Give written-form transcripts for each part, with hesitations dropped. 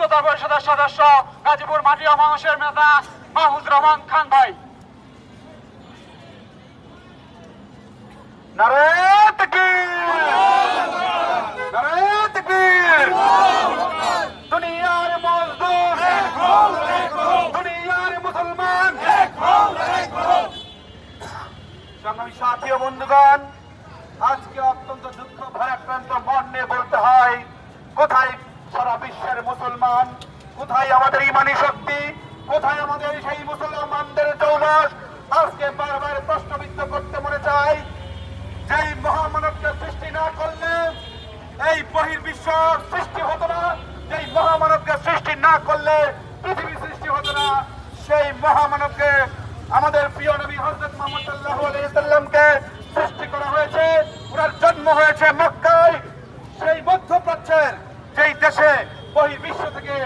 উচ্চতর পরিষদের সদস্য গাজীপুর মাটি ও মানুষের নেতা মাহফুজ রহমান খান ভাই। নারে তাকবীর, নারে তাকবীর। দুনিয়ার মজদুর, দুনিয়ার মুসলমান, সংগ্রামী সাথী ও বন্ধুগণ, আজকে অত্যন্ত দুঃখ ভারাক্রান্ত মন নিয়ে বলতে হয়, কোথায় সারা বিশ্বের মুসলমান, কোথায় আমাদের ইমানি শক্তি, কোথায় আমাদের সেই মুসলমানদের জৌলস? আজকে বারবার প্রশ্নবিদ্ধ করতে মনে চাই, যেই মহামানবকে সৃষ্টি না করলে এই বহির্বিশ্ব সৃষ্টি হতো না, যেই মহামানবকে সৃষ্টি না করলে পৃথিবী সৃষ্টি হতো না, সেই মহামানবকে আমাদের প্রিয় নবী হযরত মুহাম্মদ সাল্লাল্লাহু আলাইহি সাল্লামকে সৃষ্টি করা হয়েছে। ওনার জন্ম হয়েছে মক্কায়, সেই মধ্যপ্রাচ্যের যেই দেশে বহির্বিশ্ব থেকে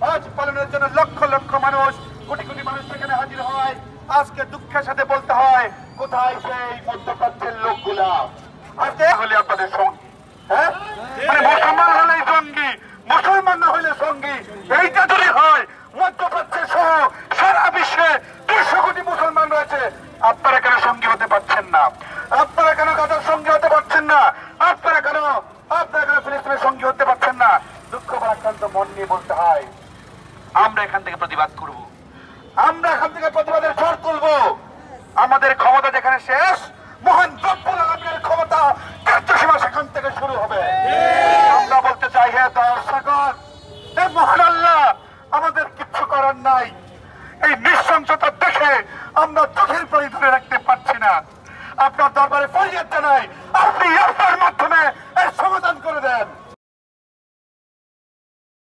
হজ পালনের জন্য লক্ষ লক্ষ মানুষ, কোটি কোটি মানুষ সেখানে হাজির হয়। আজকে দুঃখের সাথে বলতে হয়, কোথায় সেই মধ্যপ্রাচ্যের লোকগুলা? আজকে হলে আপনাদের সঙ্গী, হ্যাঁ, মানে মুসলমান হলেই সঙ্গী, মুসলমান না হলে সঙ্গী, এইটা যদি হয় মধ্যপ্রাচ্যের সহ সারা বিশ্বে 200 কোটি মুসলমান রয়েছে, আপনারা কেন সঙ্গী হতে পারছেন না? আপনারা কেন গাজার সঙ্গী হতে পারছেন না? আপনারা কেন ফিলিস্তিনের সঙ্গী হতে পারছেন না? দুঃখ ভারাক্রান্ত মন নিয়ে বলতে হয়, আমরা এখান থেকে প্রতিবাদ করব, আমরা এখান থেকে প্রতিবাদের ঝড় তুলব। আমাদের ক্ষমতা যেখানে শেষ, মহান রব্বুল আলামিনের ক্ষমতা কার্যসীমা সেখান থেকে শুরু হবে। আমরা বলতে চাই, হে দর্শকগণ, হে মহান আল্লাহ, আমাদের কিচ্ছু করার নাই। এই নৃশংসতা দেখে আমরা চোখের পানি ধরে রাখতে পারছি না। আপনার দরবারে ফরিয়াদ জানাই, আপনি আপনার মাধ্যমে এর সমাধান করে দেন।